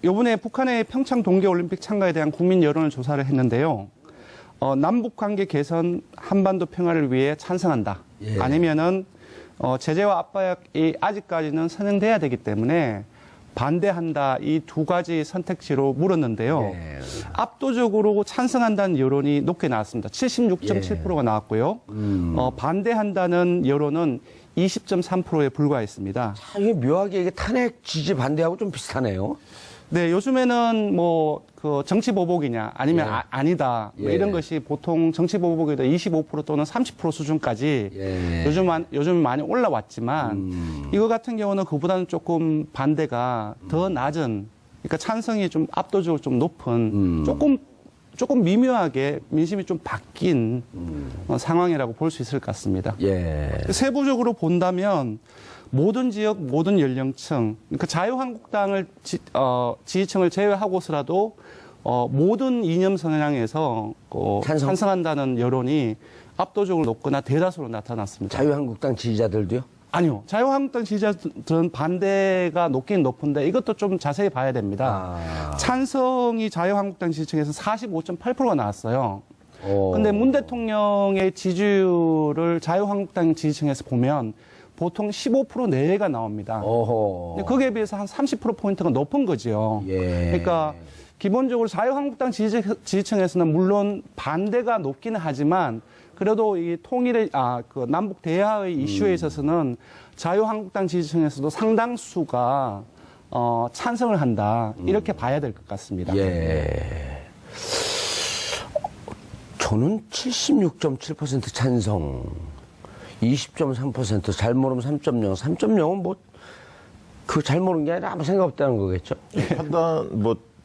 요번에 북한의 평창 동계올림픽 참가에 대한 국민 여론을 조사를 했는데요. 남북 관계 개선, 한반도 평화를 위해 찬성한다. 예. 아니면은 제재와 압박이 아직까지는 선행돼야 되기 때문에 반대한다. 이 두 가지 선택지로 물었는데요. 예. 압도적으로 찬성한다는 여론이 높게 나왔습니다. 76.7%가 나왔고요. 반대한다는 여론은 20.3%에 불과했습니다. 이게 묘하게 이게 탄핵 지지 반대하고 좀 비슷하네요. 네, 요즘에는 그 정치 보복이냐 아니면 예. 아니다 뭐 예. 이런 것이 보통 정치 보복에도 25% 또는 30% 수준까지 예. 요즘 많이 올라왔지만 이거 같은 경우는 그보다는 조금 반대가 더 낮은, 그러니까 찬성이 좀 압도적으로 좀 높은 조금 미묘하게 민심이 좀 바뀐 상황이라고 볼 수 있을 것 같습니다. 예. 세부적으로 본다면 모든 지역, 모든 연령층, 그러니까 자유한국당을 지지층을 제외하고서라도 모든 이념 성향에서 찬성한다는 여론이 압도적으로 높거나 대다수로 나타났습니다. 자유한국당 지지자들도요? 아니요. 자유한국당 지지자들은 반대가 높긴 높은데 이것도 좀 자세히 봐야 됩니다. 찬성이 자유한국당 지지층에서 45.8%가 나왔어요. 근데 문 대통령의 지지율을 자유한국당 지지층에서 보면 보통 15% 내외가 나옵니다. 어허. 거기에 비해서 한 30%포인트가 높은 거죠. 예. 그러니까 기본적으로 자유한국당 지지층에서는 물론 반대가 높기는 하지만 그래도 이 통일의, 그 남북 대화의 이슈에 있어서는 자유한국당 지지층에서도 상당수가 찬성을 한다. 이렇게 봐야 될 것 같습니다. 예. 저는 76.7% 찬성, 20.3%, 잘 모르면 3.0, 3.0은 뭐, 그 잘 모르는 게 아니라 아무 생각 없다는 거겠죠? 판단,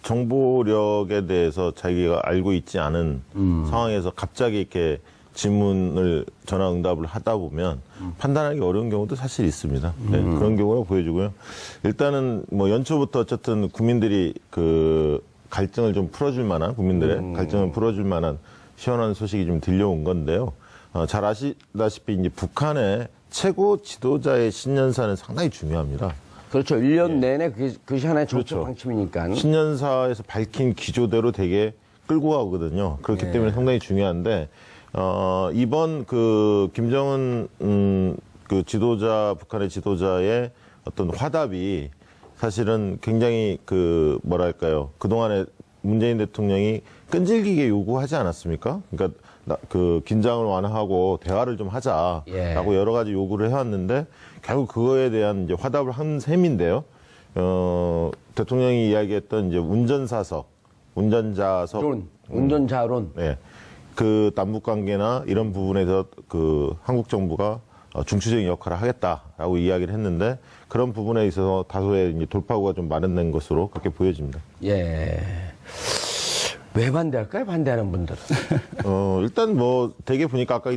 정보력에 대해서 자기가 알고 있지 않은 상황에서 갑자기 이렇게 질문을 전화 응답을 하다 보면 판단하기 어려운 경우도 사실 있습니다. 네, 그런 경우가 보여지고요. 일단은 연초부터 어쨌든 국민들이 그 갈증을 좀 풀어줄 만한, 국민들의 갈증을 풀어줄 만한 시원한 소식이 좀 들려온 건데요. 잘 아시다시피 이제 북한의 최고 지도자의 신년사는 상당히 중요합니다. 그렇죠. 1년 내내 그것이 하나의 정책 그렇죠. 방침이니까. 신년사에서 밝힌 기조대로 되게 끌고 가거든요. 그렇기 때문에 상당히 중요한데, 이번 그 김정은 그 지도자, 북한의 지도자의 어떤 화답이 사실은 굉장히 그동안에 문재인 대통령이 끈질기게 요구하지 않았습니까? 그러니까 그 긴장을 완화하고 대화를 좀 하자라고 여러 가지 요구를 해왔는데 결국 그거에 대한 이제 화답을 한 셈인데요. 대통령이 이야기했던 이제 운전자석. 운전자론. 네. 그 남북 관계나 이런 부분에서 그 한국 정부가 중추적인 역할을 하겠다라고 이야기를 했는데 그런 부분에 있어서 다소의 이제 돌파구가 좀 마련된 것으로 그렇게 보여집니다. 예. 왜 반대할까요? 반대하는 분들은. 일단 대개 보니까 아까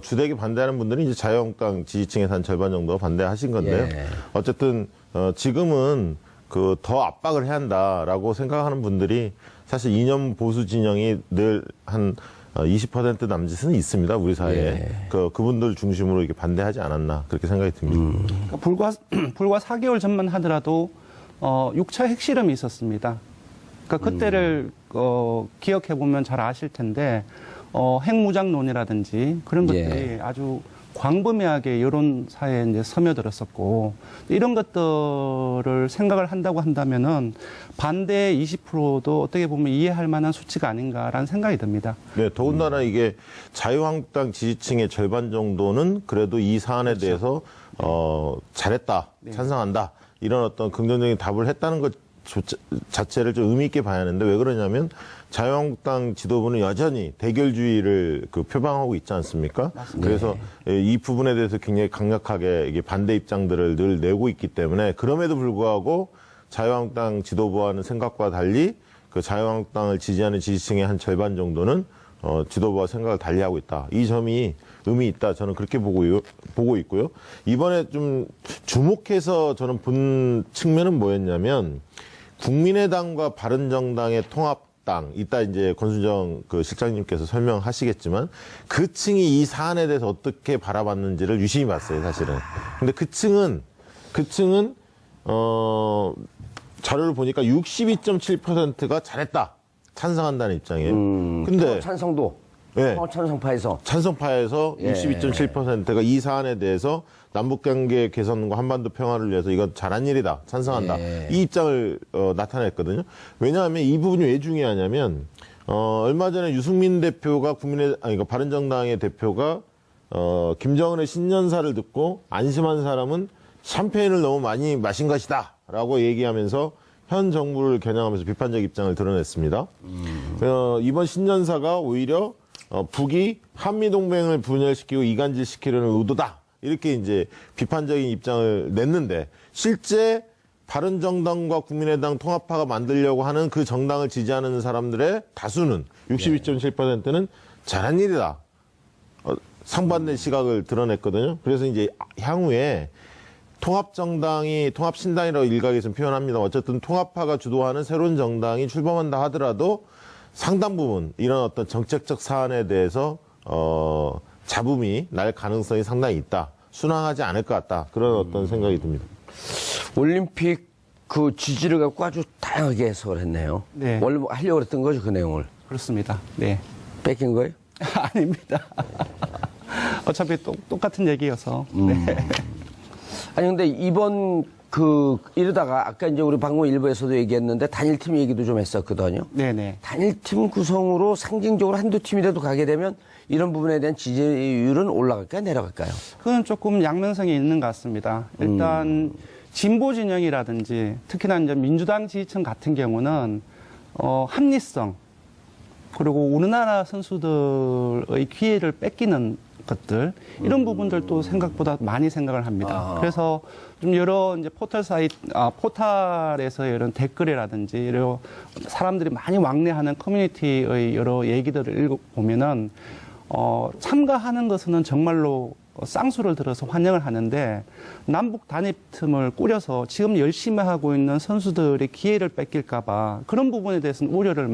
주되게 반대하는 분들이 이제 자유한국당 지지층의 한 절반 정도가 반대하신 건데요. 예. 어쨌든 지금은 그 더 압박을 해야 한다라고 생각하는 분들이 사실 이념 보수 진영이 늘 한 20% 남짓은 있습니다. 우리 사회에. 그분들 중심으로 이렇게 반대하지 않았나 그렇게 생각이 듭니다. 그러니까 불과 4개월 전만 하더라도 6차 핵실험이 있었습니다. 그러니까 그때를 기억해 보면 잘 아실 텐데 핵무장론이라든지 그런 것들이 아주 광범위하게 여론사에 이제 스며들었었고 이런 것들을 생각을 한다고 한다면은 반대 20%도 어떻게 보면 이해할 만한 수치가 아닌가라는 생각이 듭니다. 네, 더군다나 이게 자유한국당 지지층의 절반 정도는 그래도 이 사안에 대해서 잘했다, 찬성한다 이런 어떤 긍정적인 답을 했다는 것 자체를 좀 의미 있게 봐야 하는데 왜 그러냐면 자유한국당 지도부는 여전히 대결주의를 표방하고 있지 않습니까? 맞습니다. 그래서 이 부분에 대해서 굉장히 강력하게 이게 반대 입장들을 늘 내고 있기 때문에 그럼에도 불구하고 자유한국당 지도부와는 생각과 달리 그 자유한국당을 지지하는 지지층의 한 절반 정도는 지도부와 생각을 달리하고 있다. 이 점이 의미 있다. 저는 그렇게 보고 있고요. 이번에 좀 주목해서 저는 본 측면은 뭐였냐면 국민의당과 바른정당의 통합당, 이따 이제 권순정 그 실장님께서 설명하시겠지만 그 층이 이 사안에 대해서 어떻게 바라봤는지를 유심히 봤어요, 사실은. 근데 그 층은 자료를 보니까 62.7%가 잘했다. 찬성한다는 입장이에요. 근데 찬성도. 네. 찬성파에서. 찬성파에서 예. 62.7%가 이 사안에 대해서 남북관계 개선과 한반도 평화를 위해서 이건 잘한 일이다. 찬성한다. 예. 이 입장을 나타냈거든요. 왜냐하면 이 부분이 왜 중요하냐면 얼마 전에 유승민 대표가 그러니까 바른정당의 대표가 김정은의 신년사를 듣고 안심한 사람은 샴페인을 너무 많이 마신 것이다라고 얘기하면서 현 정부를 겨냥하면서 비판적 입장을 드러냈습니다. 이번 신년사가 오히려 북이 한미동맹을 분열시키고 이간질시키려는 의도다. 이렇게 이제 비판적인 입장을 냈는데 실제 바른정당과 국민의당 통합파가 만들려고 하는 그 정당을 지지하는 사람들의 다수는 62.7%는 잘한 일이다. 상반된 시각을 드러냈거든요. 그래서 이제 향후에 통합정당이 통합신당이라고 일각에서는 표현합니다. 어쨌든 통합파가 주도하는 새로운 정당이 출범한다 하더라도 상당 부분 이런 어떤 정책적 사안에 대해서 잡음이 날 가능성이 상당히 있다. 순항하지 않을 것 같다. 그런 어떤 생각이 듭니다. 올림픽 그 지지를 갖고 아주 다양하게 해석을 했네요. 네. 원래 뭐 하려고 했던 거죠, 그 내용을. 그렇습니다. 네. 뺏긴 거예요? 아닙니다. 어차피 똑같은 얘기여서. 네. 아니 근데 이번 이러다가 아까 이제 우리 방금 일부에서도 얘기했는데 단일팀 얘기도 좀 했었거든요. 네네. 단일팀 구성으로 상징적으로 한두 팀이라도 가게 되면 이런 부분에 대한 지지율은 올라갈까요, 내려갈까요? 그건 조금 양면성이 있는 것 같습니다. 일단 진보 진영이라든지 특히나 이제 민주당 지지층 같은 경우는 합리성 그리고 우리나라 선수들의 기회를 뺏기는 것들 이런 부분들도 생각보다 많이 생각을 합니다. 그래서 좀 여러 이제 포탈에서 이런 댓글이라든지 이런 사람들이 많이 왕래하는 커뮤니티의 여러 얘기들을 읽어보면은 참가하는 것은 정말로 쌍수를 들어서 환영을 하는데 남북 단일팀을 꾸려서 지금 열심히 하고 있는 선수들의 기회를 뺏길까봐 그런 부분에 대해서는 우려를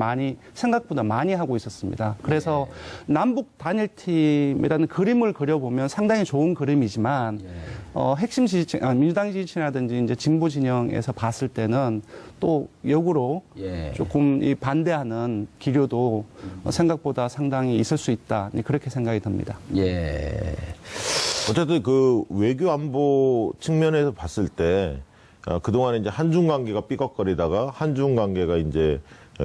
생각보다 많이 하고 있었습니다. 그래서 남북 단일팀이라는 그림을 그려보면 상당히 좋은 그림이지만 핵심 지지층, 민주당 지지층이라든지 이제 진보 진영에서 봤을 때는 또 역으로 조금 이 반대하는 기류도 생각보다 상당히 있을 수 있다. 그렇게 생각이 듭니다. 예. 어쨌든 그 외교 안보 측면에서 봤을 때 그동안에 이제 한중 관계가 삐걱거리다가 한중 관계가 이제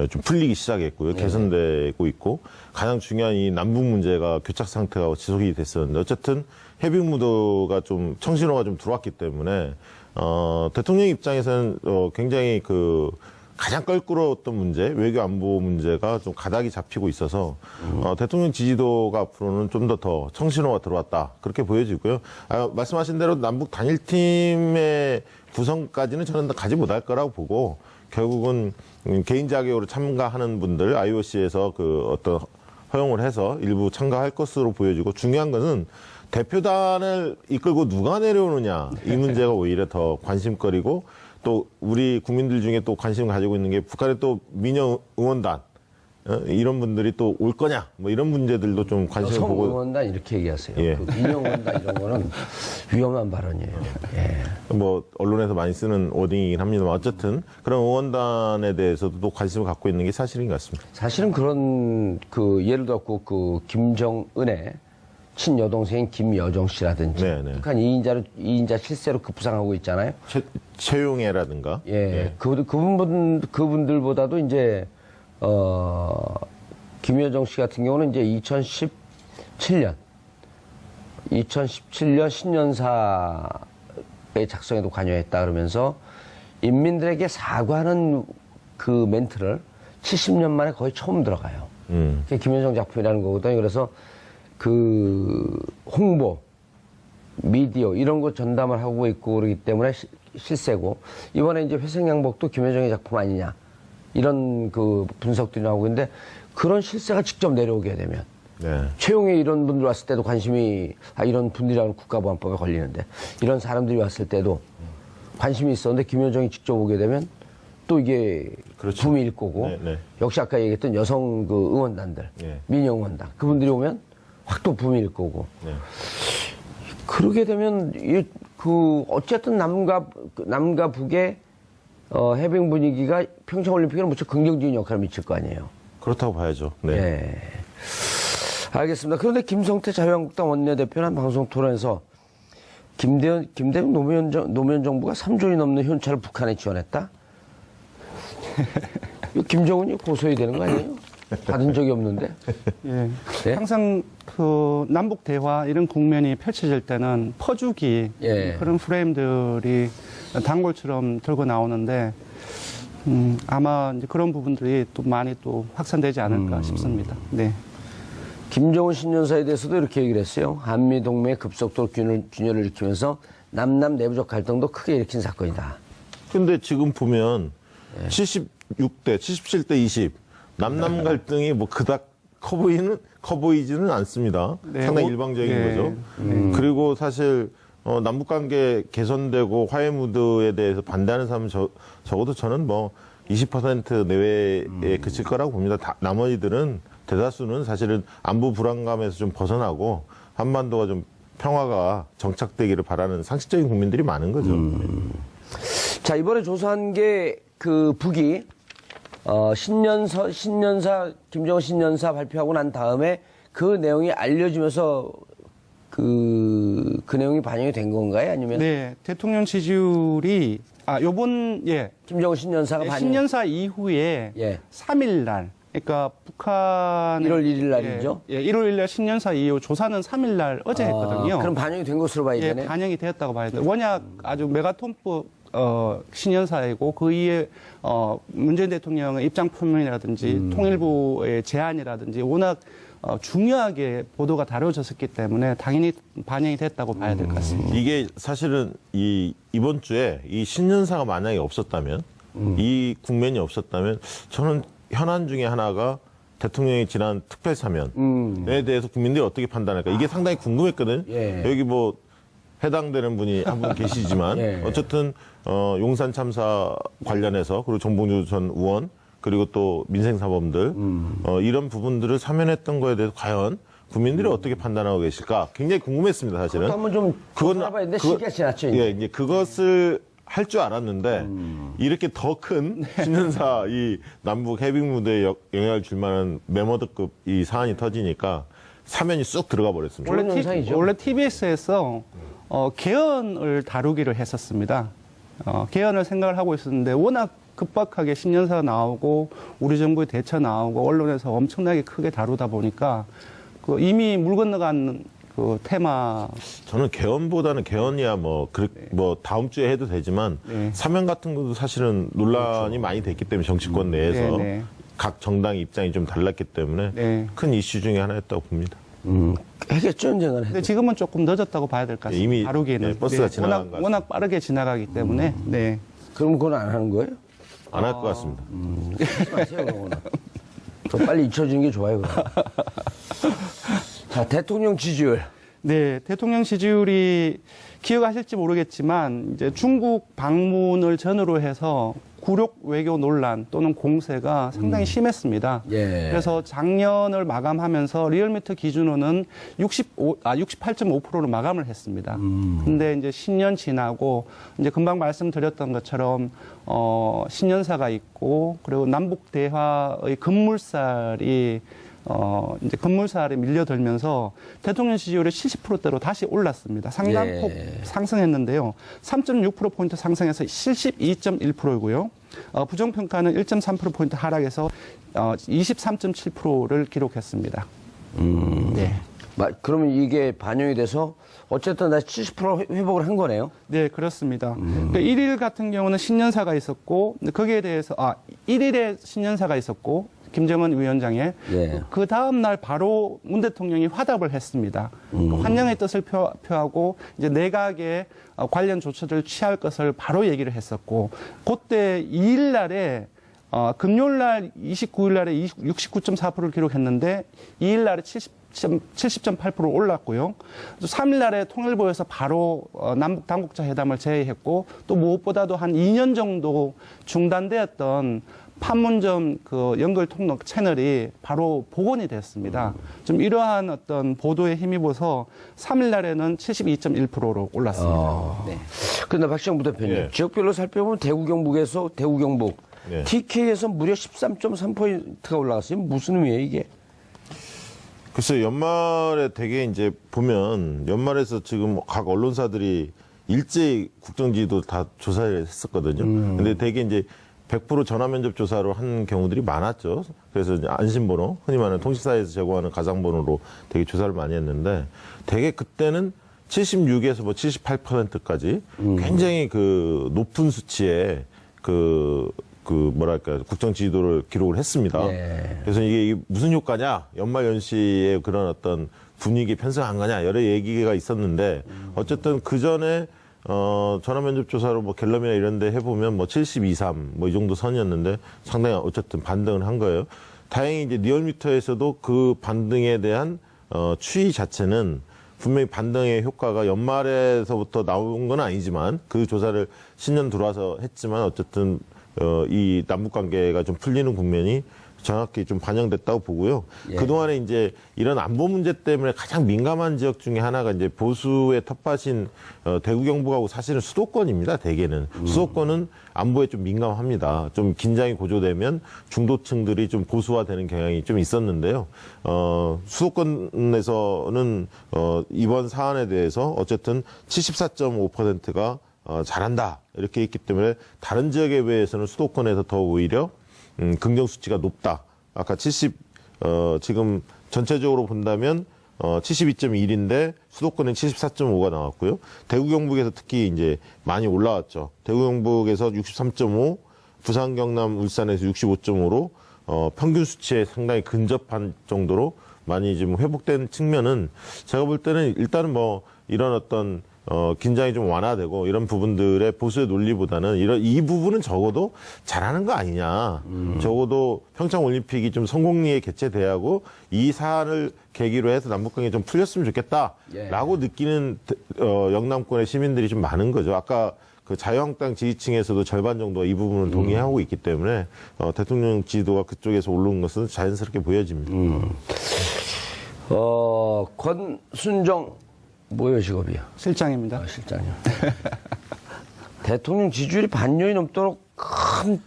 좀 풀리기 시작했고요. 개선되고 있고 가장 중요한 이 남북 문제가 교착 상태가 지속이 됐었는데 어쨌든 해빙 무드가 좀 청신호가 좀 들어왔기 때문에 대통령 입장에서는 굉장히 가장 껄끄러웠던 문제, 외교 안보 문제가 좀 가닥이 잡히고 있어서 대통령 지지도가 앞으로는 좀 더 청신호가 들어왔다. 그렇게 보여지고요. 말씀하신 대로 남북 단일팀의 구성까지는 저는 가지 못할 거라고 보고 결국은 개인 자격으로 참가하는 분들 IOC에서 어떤 허용을 해서 일부 참가할 것으로 보여지고 중요한 것은 대표단을 이끌고 누가 내려오느냐 이 문제가 오히려 더 관심거리고 또 우리 국민들 중에 또 관심을 가지고 있는 게 북한의 또 민영 응원단 이런 분들이 또 올 거냐 뭐 이런 문제들도 좀 관심을 보고 응원단 이렇게 얘기하세요. 예. 민영 응원단 이런 거는 위험한 발언이에요. 예. 뭐 언론에서 많이 쓰는 워딩이긴 합니다만 어쨌든 그런 응원단에 대해서도 또 관심을 갖고 있는 게 사실인 것 같습니다. 사실은 그런 예를 들었고 김정은의 친여동생인 김여정 씨라든지 네네. 북한 2인자 실세로 급부상하고 있잖아요. 최용해라든가 예. 그분들보다도 이제 김여정 씨 같은 경우는 이제 2017년 신년사의 작성에도 관여했다 그러면서 인민들에게 사과하는 그 멘트를 70년 만에 거의 처음 들어가요. 그게 김여정 작품이라는 거거든요. 그래서 홍보, 미디어 이런 거 전담을 하고 있고 그러기 때문에 실세고 이번에 이제 회색양복도 김여정의 작품 아니냐 이런 분석들이 나오고 있는데 그런 실세가 직접 내려오게 되면 최용해 이런 분들 왔을 때도 관심이 이런 분들이라는 국가보안법에 걸리는데 이런 사람들이 왔을 때도 관심이 있었는데 김여정이 직접 오게 되면 또 이게 그렇죠. 붐이 일 거고 역시 아까 얘기했던 여성 응원단들 민영 응원단 그분들이 오면 확 또 붐이 일 거고. 그러게 되면, 어쨌든 남과 북의 해빙 분위기가 평창올림픽에는 무척 긍정적인 역할을 미칠 거 아니에요. 그렇다고 봐야죠. 네. 예. 알겠습니다. 그런데 김성태 자유한국당 원내대표는 방송 토론에서 김대중 노무현 정부가 3조이 넘는 현찰을 북한에 지원했다? 이거 김정은이 고소해야 되는 거 아니에요? 받은 적이 없는데. 예. 네? 항상 그 남북 대화 이런 국면이 펼쳐질 때는 퍼주기 예. 그런 프레임들이 단골처럼 들고 나오는데 아마 이제 그런 부분들이 또 많이 또 확산되지 않을까 싶습니다. 네. 김정은 신년사에 대해서도 이렇게 얘기를 했어요. 한미동맹의 급속도로 균열을 일으키면서 남남 내부적 갈등도 크게 일으킨 사건이다. 근데 지금 보면 76대, 77대 20 남남 갈등이 뭐 그닥 커 보이지는 않습니다. 네. 상당히 일방적인 네. 거죠. 그리고 사실 남북 관계 개선되고 화해 무드에 대해서 반대하는 사람은 적어도 저는 뭐 20% 내외에 그칠 거라고 봅니다. 나머지들은 대다수는 사실은 안보 불안감에서 좀 벗어나고 한반도가 좀 평화가 정착되기를 바라는 상식적인 국민들이 많은 거죠. 자, 이번에 조사한 게 그 북이 신년사 김정은 신년사 발표하고 난 다음에 그 내용이 알려지면서 그 내용이 반영이 된 건가요? 아니면 네. 대통령 지지율이 김정은 신년사가 반영 신년사 이후에 예. 3일 날 그러니까 북한 1월 1일 날이죠? 예, 1월 1일 날 신년사 이후 조사는 3일 날 어제 했거든요. 그럼 반영이 된 것으로 봐야 예, 되네. 반영이 되었다고 봐야 돼요. 워낙 아주 메가톤급 신년사이고 그 이에 문재인 대통령의 입장 표명이라든지 통일부의 제안이라든지 워낙 중요하게 보도가 다뤄졌었기 때문에 당연히 반영이 됐다고 봐야 될 것 같습니다. 이게 사실은 이번 주에 이 신년사가 만약에 없었다면 이 국면이 없었다면 저는 현안 중에 하나가 대통령이 지난 특별 사면에 대해서 국민들이 어떻게 판단할까 이게 상당히 궁금했거든요. 예. 여기 뭐 해당되는 분이 한 분 계시지만 예. 어쨌든 용산 참사 관련해서 그리고 정봉주 전 의원 그리고 또 민생사범들 이런 부분들을 사면했던 거에 대해서 과연 국민들이 어떻게 판단하고 계실까 굉장히 궁금했습니다. 사실은. 그것도 한번 좀 조사해봐야 되는데 시기가 지났죠. 이제. 예, 이제 그것을 할 줄 알았는데 이렇게 더 큰 신년사 이 남북 해빙 무대에 영향을 줄 만한 메모드급 이 사안이 터지니까 사면이 쑥 들어가 버렸습니다. 원래 현상이죠. 원래 TBS에서 개헌을 다루기를 했었습니다. 개헌을 생각을 하고 있었는데 워낙 급박하게 신년사가 나오고 우리 정부의 대처 나오고 언론에서 엄청나게 크게 다루다 보니까 그 이미 물 건너간 그 테마 저는 개헌보다는 개헌이야 뭐 다음 주에 해도 되지만 네. 사면 같은 것도 사실은 논란이 많이 됐기 때문에 정치권 내에서 네. 각 정당 입장이 좀 달랐기 때문에 네. 큰 이슈 중에 하나였다고 봅니다. 하겠죠, 언젠가는. 근데 지금은 조금 늦었다고 봐야 될 것 같습니다. 이미 다루기에는. 네, 버스가 지나간 것 같습니다. 워낙 빠르게 지나가기 때문에. 네. 그럼 그건 안 하는 거예요? 안 할 것 같습니다. 하지 마세요, 그거는. 더 빨리 잊혀지는 게 좋아요, 그럼. 자, 대통령 지지율. 네, 대통령 지지율이 기억하실지 모르겠지만 이제 중국 방문을 전후로 해서 굴욕 외교 논란 또는 공세가 상당히 심했습니다. 예. 그래서 작년을 마감하면서 리얼미터 기준으로는 68.5%로 마감을 했습니다. 근데 이제 신년 지나고 이제 금방 말씀드렸던 것처럼 신년사가 있고 그리고 남북 대화의 급물살이 이제 급물살에 밀려들면서 대통령 지지율이 70%대로 다시 올랐습니다. 상당폭 상승했는데요. 3.6%포인트 상승해서 72.1%이고요. 부정평가는 1.3%포인트 하락해서 23.7%를 기록했습니다. 네. 그러면 이게 반영이 돼서 어쨌든 다시 70% 회복을 한 거네요? 네, 그렇습니다. 그러니까 1일 같은 경우는 신년사가 있었고, 거기에 대해서, 1일에 신년사가 있었고, 김정은 위원장의 예. 그 다음 날 바로 문 대통령이 화답을 했습니다. 환영의 뜻을 표하고 이제 내각에 관련 조처를 취할 것을 바로 얘기를 했었고 그때 2일 날에 금요일 날 29일 날에 69.4%를 기록했는데 2일 날에 70.8% 올랐고요. 3일 날에 통일부에서 바로 남북 당국자 회담을 제의했고 또 무엇보다도 한 2년 정도 중단되었던 판문점 그 연결 통로 채널이 바로 복원이 됐습니다. 좀 이러한 어떤 보도에 힘입어서 3일 날에는 72.1%로 올랐습니다. 네. 그런데 박시영 부대표님, 예. 지역별로 살펴보면 대구 경북에서 대구 경북, 예. TK에서 무려 13.3%가 올라갔어요. 무슨 의미예요, 이게? 글쎄 연말에 되게 이제 보면 연말에서 지금 각 언론사들이 일제히 국정지도 다 조사를 했었거든요. 근데 되게 이제 100% 전화 면접 조사로 한 경우들이 많았죠. 그래서 이제 안심번호, 흔히 말하는 통신사에서 제공하는 가상번호로 되게 조사를 많이 했는데 되게 그때는 76에서 뭐 78%까지 굉장히 그 높은 수치의 뭐랄까 국정 지지도를 기록을 했습니다. 예. 그래서 이게 무슨 효과냐? 연말 연시에 그런 어떤 분위기 편성한 거냐? 여러 얘기가 있었는데 어쨌든 그 전에 전화 면접 조사로 뭐 갤럽이나 이런 데 해보면 뭐 72, 3, 뭐 이 정도 선이었는데 상당히 어쨌든 반등을 한 거예요. 다행히 이제 리얼미터에서도 그 반등에 대한 추이 자체는 분명히 반등의 효과가 연말에서부터 나온 건 아니지만 그 조사를 신년 들어와서 했지만 어쨌든 이 남북 관계가 좀 풀리는 국면이 정확히 좀 반영됐다고 보고요. 예. 그동안에 이제 이런 안보 문제 때문에 가장 민감한 지역 중에 하나가 이제 보수의 텃밭인 대구 경북하고 사실은 수도권입니다. 대개는 수도권은 안보에 좀 민감합니다. 좀 긴장이 고조되면 중도층들이 좀 보수화되는 경향이 좀 있었는데요. 수도권에서는 이번 사안에 대해서 어쨌든 74.5%가 잘한다 이렇게 있기 때문에 다른 지역에 비해서는 수도권에서 더 오히려 긍정 수치가 높다. 아까 지금 전체적으로 본다면 72.1인데 수도권은 74.5가 나왔고요. 대구 경북에서 특히 이제 많이 올라왔죠. 대구 경북에서 63.5, 부산 경남 울산에서 65.5로 평균 수치에 상당히 근접한 정도로 많이 좀 회복된 측면은 제가 볼 때는 일단은 뭐 이런 어떤 긴장이 좀 완화되고 이런 부분들의 보수의 논리보다는 이 부분은 적어도 잘하는 거 아니냐. 적어도 평창 올림픽이 좀 성공리에 개최돼야 하고 이 사안을 계기로 해서 남북관계 좀 풀렸으면 좋겠다라고 느끼는 영남권의 시민들이 좀 많은 거죠. 아까 그 자유한국당 지지층에서도 절반 정도가 이 부분을 동의하고 있기 때문에 대통령 지지도가 그쪽에서 오르는 것은 자연스럽게 보여집니다. 권순정 뭐예요, 직업이요? 실장입니다. 실장이요. 대통령 지지율이 반년이 넘도록 큰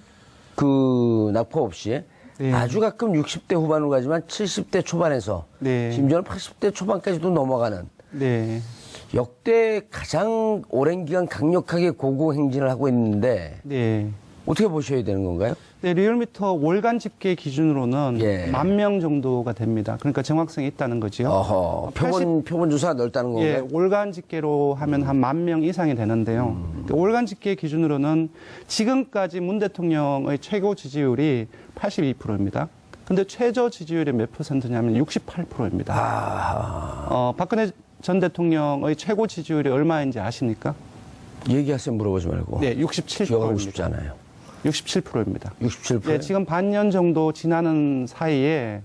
낙폭 없이 네. 아주 가끔 60대 후반으로 가지만 70대 초반에서 네. 심지어는 80대 초반까지도 넘어가는 네. 역대 가장 오랜 기간 강력하게 고공행진을 하고 있는데 네. 어떻게 보셔야 되는 건가요? 네, 리얼미터 월간 집계 기준으로는 예. 10,000명 정도가 됩니다. 그러니까 정확성이 있다는 거지요. 어허, 표본 조사가 넓다는 건가요? 예, 월간 집계로 하면 한 10,000명 이상이 되는데요. 그러니까 월간 집계 기준으로는 지금까지 문 대통령의 최고 지지율이 82%입니다. 근데 최저 지지율이 몇 %냐면 68%입니다. 박근혜 전 대통령의 최고 지지율이 얼마인지 아십니까? 얘기하세요, 물어보지 말고. 네, 기억하고 싶지 67%입니다. 않아요. 67%입니다. 67%? 네, 지금 반년 정도 지나는 사이에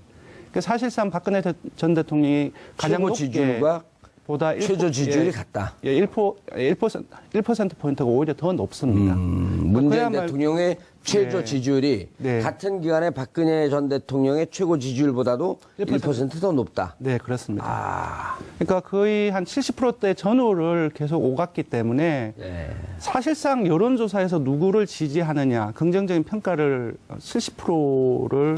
사실상 박근혜 전 대통령이 가장 최고 높게 지지율과 보다 최저 지지율이 같다. 1%포인트가 오히려 더 높습니다. 문재인 그야말로- 대통령의 최저 네. 지지율이 네. 같은 기간에 박근혜 전 대통령의 최고 지지율보다도 1%더 높다. 네, 그렇습니다. 그러니까 거의 한 70%대 전후를 계속 오갔기 때문에 네. 사실상 여론조사에서 누구를 지지하느냐, 긍정적인 평가를 70%를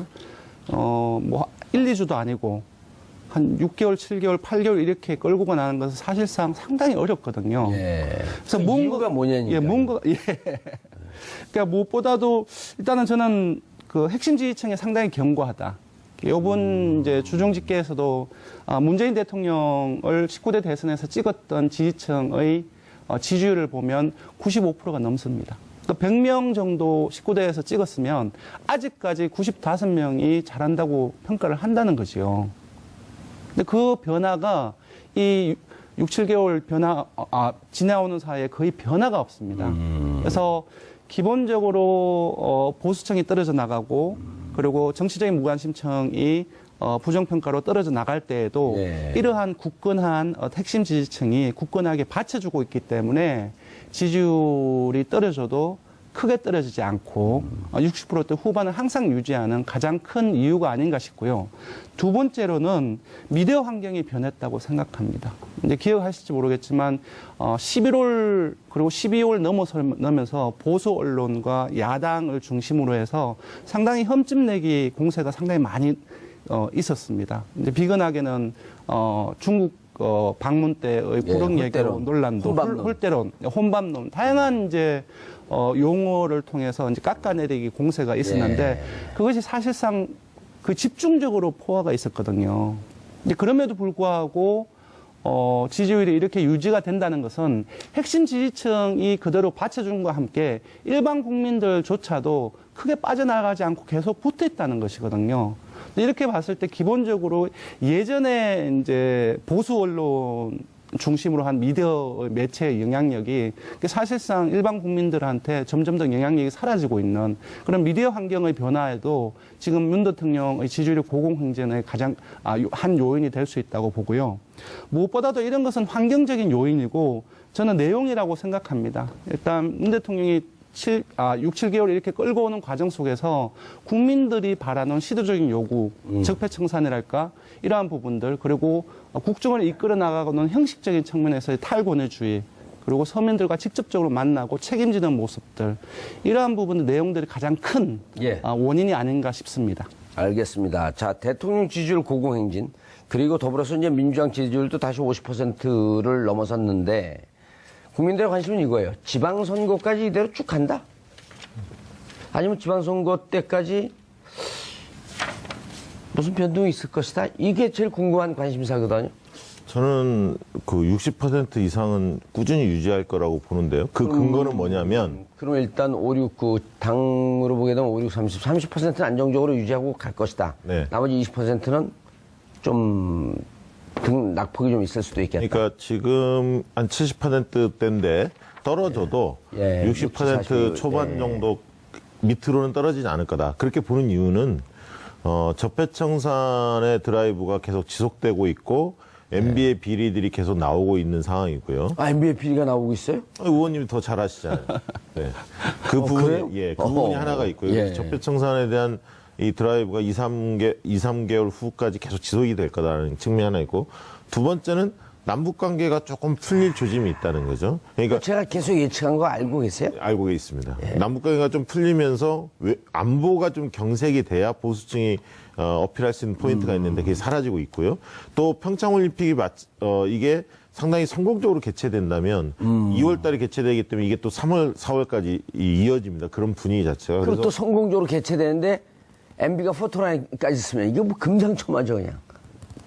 뭐 1, 2주도 아니고 한 6개월, 7개월, 8개월 이렇게 끌고 가는 것은 사실상 상당히 어렵거든요. 예. 그래서 그 이유가 뭐냐니까. 예, 그러니까 무엇보다도 일단은 저는 그 핵심 지지층에 상당히 견고하다. 이번 이제 주중 집계에서도 문재인 대통령을 19대 대선에서 찍었던 지지층의 지지율을 보면 95%가 넘습니다. 그러니까 100명 정도 19대에서 찍었으면 아직까지 95명이 잘한다고 평가를 한다는 거지요. 근데 그 변화가 이 6, 7개월 지나오는 사이에 거의 변화가 없습니다. 그래서 기본적으로 보수층이 떨어져 나가고 그리고 정치적인 무관심층이 부정평가로 떨어져 나갈 때에도 예. 이러한 굳건한 핵심 지지층이 굳건하게 받쳐주고 있기 때문에 지지율이 떨어져도 크게 떨어지지 않고 60%대 후반을 항상 유지하는 가장 큰 이유가 아닌가 싶고요. 두 번째로는 미디어 환경이 변했다고 생각합니다. 이제 기억하실지 모르겠지만 11월 그리고 12월 넘어서면서 보수 언론과 야당을 중심으로 해서 상당히 흠집내기 공세가 상당히 많이 있었습니다. 이제 비근하게는 중국 방문 때의 구릉 예교 논란도 홀대론, 혼밥론 다양한 이제 용어를 통해서 이제 깎아내리기 공세가 있었는데 그것이 사실상 그 집중적으로 포화가 있었거든요. 이제 그럼에도 불구하고 지지율이 이렇게 유지가 된다는 것은 핵심 지지층이 그대로 받쳐준 것과 함께 일반 국민들조차도 크게 빠져나가지 않고 계속 붙어 있다는 것이거든요. 이렇게 봤을 때 기본적으로 예전에 이제 보수 언론 중심으로 한 미디어 매체의 영향력이 사실상 일반 국민들한테 점점 더 영향력이 사라지고 있는 그런 미디어 환경의 변화에도 지금 윤 대통령의 지지율 고공행진의 가장 한 요인이 될 수 있다고 보고요. 무엇보다도 이런 것은 환경적인 요인이고 저는 내용이라고 생각합니다. 일단 윤 대통령이 6, 7개월 이렇게 끌고 오는 과정 속에서 국민들이 바라는 시도적인 요구, 적폐청산이랄까 이러한 부분들 그리고 국정을 이끌어 나가고는 형식적인 측면에서의 탈권위주의 그리고 서민들과 직접적으로 만나고 책임지는 모습들 이러한 부분 내용들이 가장 큰 원인이 아닌가 싶습니다. 알겠습니다. 자, 대통령 지지율 고공행진 그리고 더불어서 이제 민주당 지지율도 다시 50%를 넘어섰는데 국민들의 관심은 이거예요. 지방선거까지 이대로 쭉 간다? 아니면 지방선거 때까지 무슨 변동이 있을 것이다? 이게 제일 궁금한 관심사거든요. 저는 그 60% 이상은 꾸준히 유지할 거라고 보는데요. 그 근거는 뭐냐면. 그럼 일단 5, 6, 9, 당으로 보게 되면 5, 6, 30%는 안정적으로 유지하고 갈 것이다. 네. 나머지 20%는 좀 낙폭이 좀 있을 수도 있겠다. 그러니까 지금 한 70%대인데 떨어져도 60% 초반 정도 밑으로는 떨어지지 않을 거다. 그렇게 보는 이유는 적폐청산의 드라이브가 계속 지속되고 있고 MB의 비리들이 계속 나오고 있는 상황이고요. MB의 비리가 나오고 있어요? 의원님이 더 잘 아시잖아요. 네. 그 부분, 그 부분이 하나가 있고요. 적폐청산에 대한 이 드라이브가 2, 3개월 후까지 계속 지속이 될 거다라는 측면이 하나 있고, 두 번째는 남북 관계가 조금 풀릴 조짐이 있다는 거죠. 그러니까 제가 계속 예측한 거 알고 계세요? 알고 있습니다. 남북 관계가 좀 풀리면서 안보가 좀 경색이 돼야 보수층이 어필할 수 있는 포인트가 있는데 그게 사라지고 있고요. 또 평창올림픽이 이게 상당히 성공적으로 개최된다면 2월 달에 개최되기 때문에 이게 또 3월, 4월까지 이어집니다. 그런 분위기 자체가. 그리고 또 성공적으로 개최되는데 MB가 포토라인까지 있으면 이게 뭐 금상첨화죠 그냥.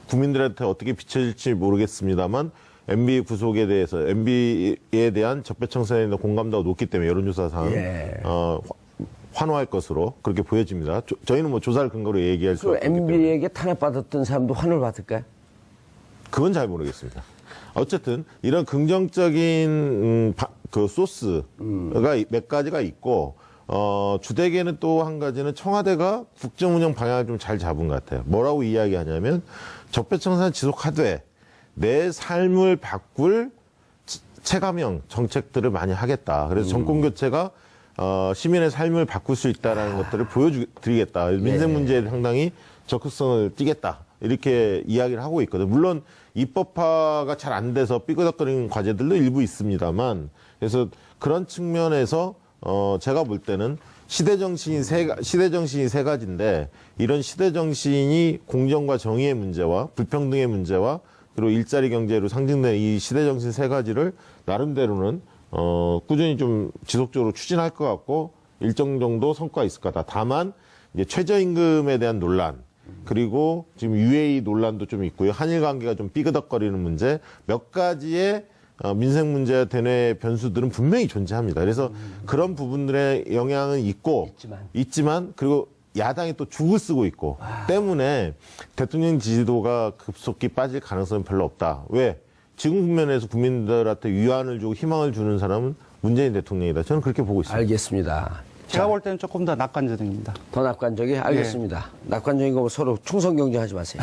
국민들한테 어떻게 비춰질지 모르겠습니다만 MB 구속에 대해서 MB에 대한 적폐청산에 대한 공감도가 높기 때문에 여론조사상 환호할 것으로 그렇게 보여집니다. 저희는 뭐 조사를 근거로 얘기할 수 없기 때문에. MB에게 탄압받았던 사람도 환호를 받을까요? 그건 잘 모르겠습니다. 어쨌든 이런 긍정적인 그 소스가 몇 가지가 있고 주되게는 또 한 가지는 청와대가 국정운영 방향을 좀 잘 잡은 것 같아요. 뭐라고 이야기하냐면 적폐청산 지속하되 내 삶을 바꿀 체감형 정책들을 많이 하겠다. 그래서 정권 교체가 시민의 삶을 바꿀 수 있다라는 것들을 보여드리겠다. 민생 문제에 상당히 적극성을 띠겠다. 이렇게 이야기를 하고 있거든요. 물론 입법화가 잘 안 돼서 삐그덕거리는 과제들도 일부 있습니다만 그래서 그런 측면에서 제가 볼 때는 시대정신이 세 가지인데 이런 시대정신이 공정과 정의의 문제와 불평등의 문제와 그리고 일자리 경제로 상징되는 이 시대정신 세 가지를 나름대로는 꾸준히 좀 지속적으로 추진할 것 같고 일정 정도 성과가 있을 거다. 다만 이제 최저임금에 대한 논란 그리고 지금 UAE 논란도 좀 있고요. 한일 관계가 좀 삐그덕거리는 문제 몇 가지의 민생 문제와 대내 변수들은 분명히 존재합니다. 그래서 그런 부분들의 영향은 있지만 그리고 야당이 또 죽을 쓰고 있고 때문에 대통령 지지도가 급속히 빠질 가능성은 별로 없다. 왜? 지금 국면에서 국민들한테 위안을 주고 희망을 주는 사람은 문재인 대통령이다. 저는 그렇게 보고 있습니다. 알겠습니다. 제가 볼 때는 조금 더 낙관적입니다. 더 낙관적이? 알겠습니다. 낙관적인 거 서로 충성 경쟁하지 마세요.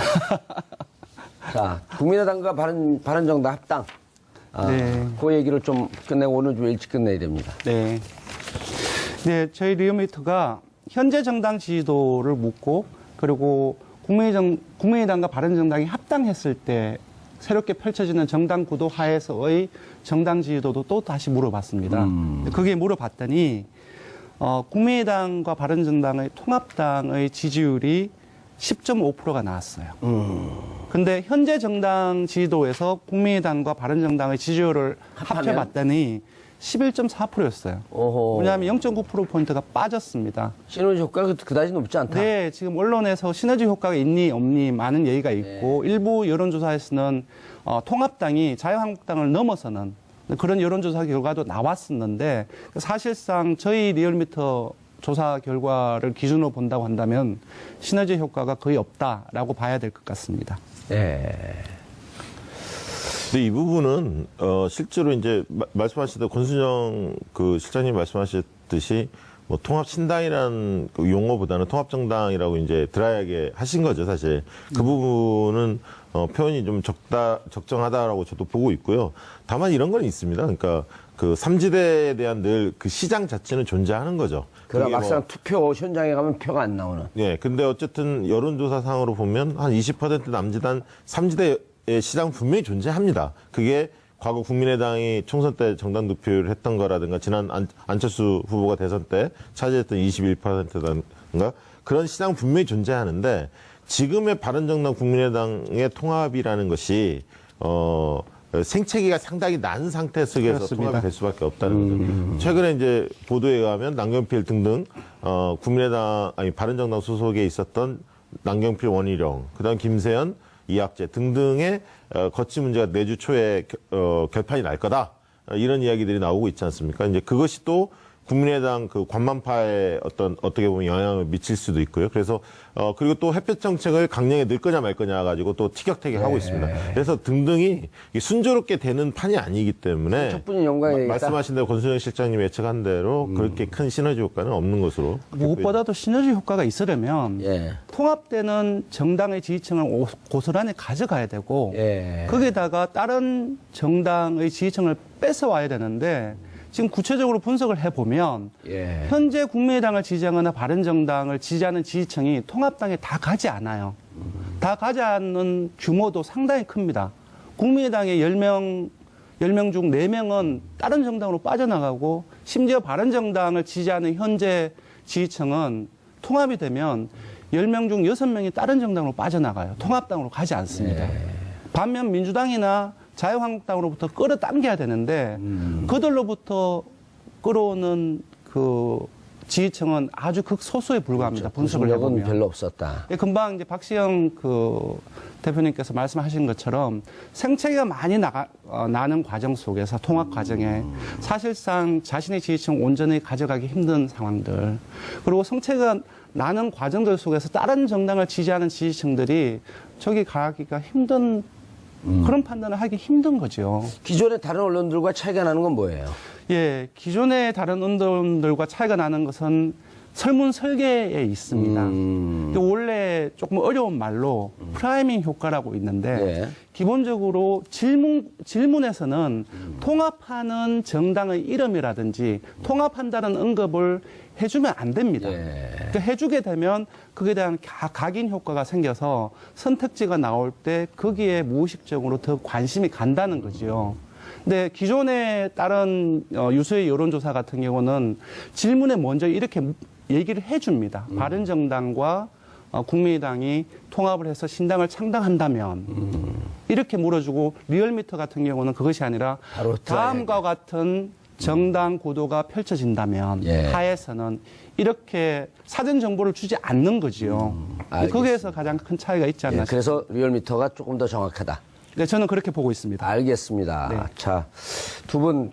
자, 국민의당과 바른정당 합당. 그 얘기를 좀 끝내고 오늘 좀 일찍 끝내야 됩니다. 네. 네, 저희 리얼미터가 현재 정당 지지도를 묻고 그리고 국민의당과 바른정당이 합당했을 때 새롭게 펼쳐지는 정당 구도 하에서의 정당 지지도도 또 다시 물어봤습니다. 그게 물어봤더니 국민의당과 바른정당의 통합당의 지지율이 10.5%가 나왔어요. 근데 현재 정당 지지도에서 국민의당과 바른정당의 지지율을 합해봤더니 11.4%였어요. 왜냐하면 0.9%포인트가 빠졌습니다. 시너지 효과가 그다지 높지 않다? 네, 지금 언론에서 시너지 효과가 있니 없니 많은 얘기가 있고 일부 여론조사에서는 통합당이 자유한국당을 넘어서는 그런 여론조사 결과도 나왔었는데 사실상 저희 리얼미터 조사 결과를 기준으로 본다고 한다면 시너지 효과가 거의 없다라고 봐야 될 것 같습니다. 네. 근데 이 부분은 실제로 이제 말씀하시던 권순정 그 실장님 말씀하셨듯이 뭐 통합신당이라는 그 용어보다는 통합정당이라고 이제 드라이하게 하신 거죠, 사실. 그 부분은 표현이 좀 적정하다라고 저도 보고 있고요. 다만 이런 건 있습니다. 그러니까 그 삼지대에 대한 늘 그 시장 자체는 존재하는 거죠. 그럼 막상 투표 현장에 가면 표가 안 나오는. 예, 근데 어쨌든 여론조사상으로 보면 한 20% 남짓한 삼지대의 시장 분명히 존재합니다. 그게 과거 국민의당이 총선 때 정당 득표율을 했던 거라든가 지난 안철수 후보가 대선 때 차지했던 21%든가 그런 시장 분명히 존재하는데 지금의 바른정당 국민의당의 통합이라는 것이 생채기가 상당히 난 상태 속에서 그렇습니다. 통합이 될 수밖에 없다는 거죠. 최근에 이제 보도에 의하면 남경필 등등 바른정당 소속에 있었던 남경필, 원희룡, 그다음 김세연, 이학재 등등의 거치 문제가 내주 초에 결판이 날 거다. 이런 이야기들이 나오고 있지 않습니까? 이제 그것이 또 국민의당 그 관만파에 어떻게 보면 영향을 미칠 수도 있고요. 그래서 그리고 또 햇볕 정책을 강령에 넣을 거냐 말 거냐 가지고 또 티격태격하고 있습니다. 그래서 등등이 순조롭게 되는 판이 아니기 때문에 척분이 영광이 말씀하신 대로 권순정 실장님 예측한 대로 그렇게 큰 시너지 효과는 없는 것으로. 무엇보다도 시너지 효과가 있으려면 통합되는 정당의 지지층을 고스란히 가져가야 되고 거기다가 다른 정당의 지지층을 뺏어와야 되는데 지금 구체적으로 분석을 해보면 현재 국민의당을 지지하거나 바른정당을 지지하는 지지층이 통합당에 다 가지 않아요. 다 가지 않는 규모도 상당히 큽니다. 국민의당의 10명 중 4명은 다른 정당으로 빠져나가고 심지어 바른정당을 지지하는 현재 지지층은 통합이 되면 10명 중 6명이 다른 정당으로 빠져나가요. 통합당으로 가지 않습니다. 반면 민주당이나 자유한국당으로부터 끌어당겨야 되는데 그들로부터 끌어오는 그 지지층은 아주 극소수에 불과합니다. 분석을 해보면. 별로 없었다. 금방 이제 박시영 그 대표님께서 말씀하신 것처럼 생채기가 많이 나는 과정 속에서 통합 과정에 사실상 자신의 지지층 온전히 가져가기 힘든 상황들 그리고 생채기가 나는 과정들 속에서 다른 정당을 지지하는 지지층들이 저기 가기가 힘든 그런 판단을 하기 힘든 거죠. 기존의 다른 언론들과 차이가 나는 건 뭐예요? 예, 기존의 다른 언론들과 차이가 나는 것은 설문 설계에 있습니다. 원래 조금 어려운 말로 프라이밍 효과라고 있는데 기본적으로 질문에서는 통합하는 정당의 이름이라든지 통합한다는 언급을 해주면 안 됩니다. 그러니까 해주게 되면 그에 대한 각인 효과가 생겨서 선택지가 나올 때 거기에 무의식적으로 더 관심이 간다는 거죠. 근데 기존의 다른 유수의 여론조사 같은 경우는 질문에 먼저 이렇게 얘기를 해줍니다. 바른정당과 국민의당이 통합을 해서 신당을 창당한다면 이렇게 물어주고 리얼미터 같은 경우는 그것이 아니라 다음과 같은 정당 구도가 펼쳐진다면 하에서는 이렇게 사전 정보를 주지 않는 거지요. 거기에서 가장 큰 차이가 있지 않나 싶습니다. 그래서 리얼미터가 조금 더 정확하다. 네, 저는 그렇게 보고 있습니다. 알겠습니다. 네. 자, 두 분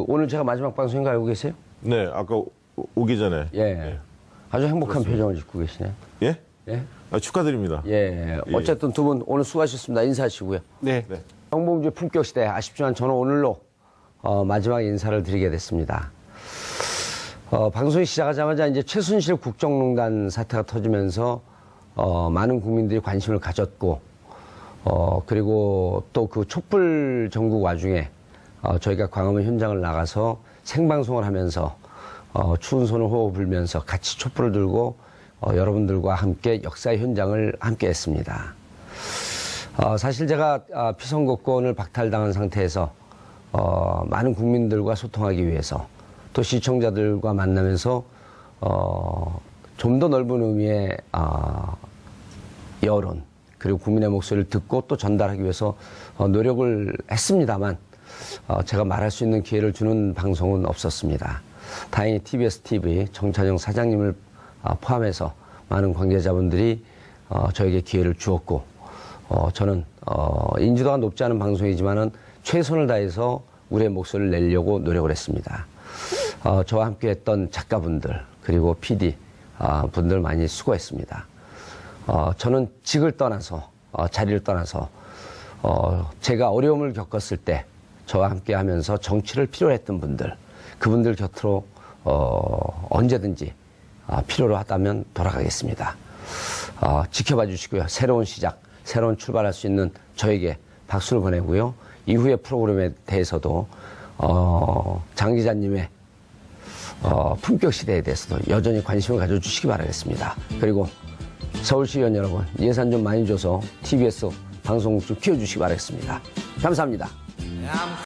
오늘 제가 마지막 방송인 거 알고 계세요? 네, 아까 오기 전에. 아주 행복한 표정을 짓고 계시네요. 예? 축하드립니다. 어쨌든 두 분 오늘 수고하셨습니다. 인사하시고요. 네. 정봉주의 품격시대 아쉽지만 저는 오늘로 마지막 인사를 드리게 됐습니다. 방송이 시작하자마자 이제 최순실 국정농단 사태가 터지면서 많은 국민들이 관심을 가졌고 그리고 또 그 촛불 전국 와중에 저희가 광화문 현장을 나가서 생방송을 하면서 추운 손을 호호 불면서 같이 촛불을 들고 여러분들과 함께 역사의 현장을 함께 했습니다. 사실 제가 피선거권을 박탈당한 상태에서 많은 국민들과 소통하기 위해서 또 시청자들과 만나면서 좀 더 넓은 의미의 여론 그리고 국민의 목소리를 듣고 또 전달하기 위해서 노력을 했습니다만 제가 말할 수 있는 기회를 주는 방송은 없었습니다. 다행히 TBS TV 정찬영 사장님을 포함해서 많은 관계자분들이 저에게 기회를 주었고 저는 인지도가 높지 않은 방송이지만은 최선을 다해서 우리의 목소리를 내려고 노력을 했습니다. 저와 함께했던 작가분들 그리고 PD 분들 많이 수고했습니다. 저는 직을 떠나서 자리를 떠나서 제가 어려움을 겪었을 때 저와 함께하면서 정치를 필요로 했던 분들 그분들 곁으로 언제든지 필요로 하다면 돌아가겠습니다. 지켜봐 주시고요. 새로운 시작, 새로운 출발할 수 있는 저에게 박수를 보내고요. 이후의 프로그램에 대해서도 장 기자님의 품격 시대에 대해서도 여전히 관심을 가져주시기 바라겠습니다. 그리고 서울시의원 여러분 예산 좀 많이 줘서 TBS 방송 좀 키워주시기 바라겠습니다. 감사합니다.